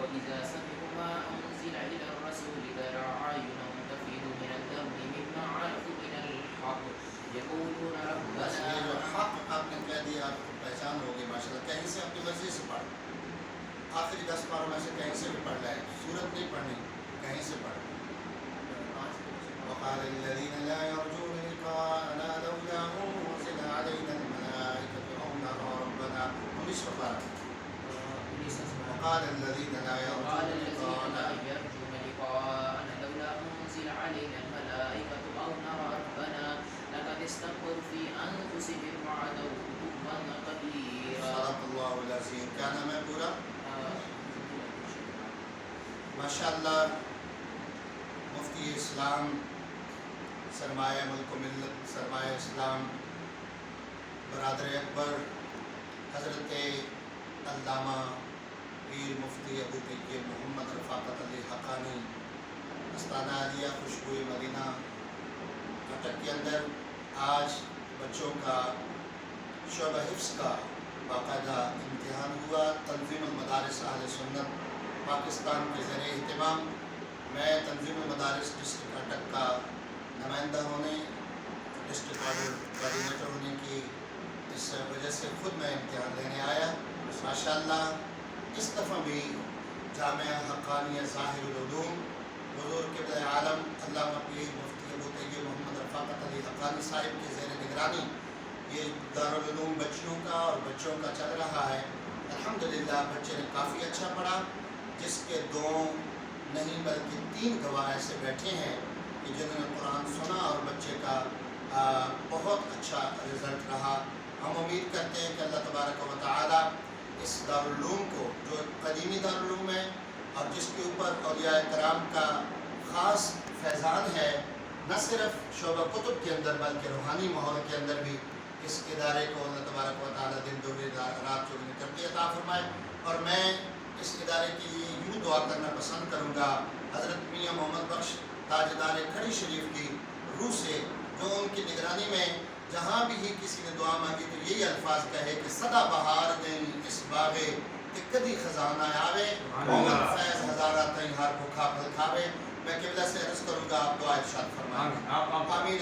وإذا سمعوا ما أنزل إلى الرسول ترى أعينهم تفيض من الدم مما عرفوا من الحق يقولون بس ربنا یہ جو حق آپ نے کہہ دیا آپ کو پہچان ہوگی ماشاء اللہ. کہیں سے اپنی مرضی سے پڑھ, آخری 10 پاروں میں سے کہیں سے بھی پڑھ لیں, سورت نہیں پڑھنی, کہیں سے پڑھ. وقال الذين لا يرجون لقاءنا لولا أنزل علينا الملائكة أو نرى ربنا. 19 پارہ. وقال الذين لا وقال يرجون الذين لا لقاءنا يرجون لقاءنا لولا أنزل علينا الملائكة أو نرى ربنا لقد استكبروا في أنفسهم وعتوا عتوا كبيرا. صدق اللہ العظیم. کیا نام ہے پورا؟ ماشاء اللہ. مفتی اسلام, سرمایہ ملک و ملت, سرمایہ اسلام, برادر اکبر حضرت علامہ پیر مفتی ابو طیب محمد رفاقت علی حقانی, استانہ عالیہ خوشبوئے مدینہ اٹک کے اندر آج بچوں کا شعبہ حفظ کا باقاعدہ امتحان ہوا. تنظیم المدارس اہل سنت پاکستان کے زیر اہتمام. میں تنظیم المدارس ڈسٹرکٹ اٹک کا نمائندہ ہونے, ڈسٹرکٹ کوآرڈینیٹر ہونے کی اس وجہ سے خود میں امتحان لینے آیا. ماشاءاللہ اس دفعہ بھی جامعہ حقانیہ ظاہر العلوم حضور قبلہ عالم علامہ پیر مفتی ابو طیب محمد رفاقت علی حقانی صاحب کے زیر نگرانی یہ دارالعلوم بچیوں کا اور بچوں کا چل رہا ہے. الحمدللہ بچے نے کافی اچھا پڑھا, جس کے 2 نہیں بلکہ 3 گواہ ایسے بیٹھے ہیں کہ جنہوں نے قرآن سنا اور بچے کا بہت اچھا رزلٹ رہا. ہم امید کرتے ہیں کہ اللہ تبارک و تعالی اس دارالعلوم کو, جو قدیمی دارالعلوم ہے اور جس کے اوپر اولیاء کرام کا خاص فیضان ہے, نہ صرف شعبہ کتب کے اندر بلکہ روحانی ماحول کے اندر بھی, اس ادارے کو اللہ تبارک و تعالی دن دوری رات چوگنی ترقی عطا فرمائے. اور میں اس ادارے کے لیے یوں دعا کرنا پسند کروں گا حضرت میاں محمد بخش تاجدار کھڑی شریف کی روح سے, جو ان کی نگرانی میں جہاں بھی ہی کسی نے دعا مانگی تو یہی الفاظ کہے کہ سدا بہار دیں اس باغے کہ کدی خزانہ آوے, محمد فیض ہزارہ تئیں ہر بھوکھا پھل کھاوے. میں قبلہ سے عرض کروں گا, آپ دعا ارشاد فرمائیں. آمین.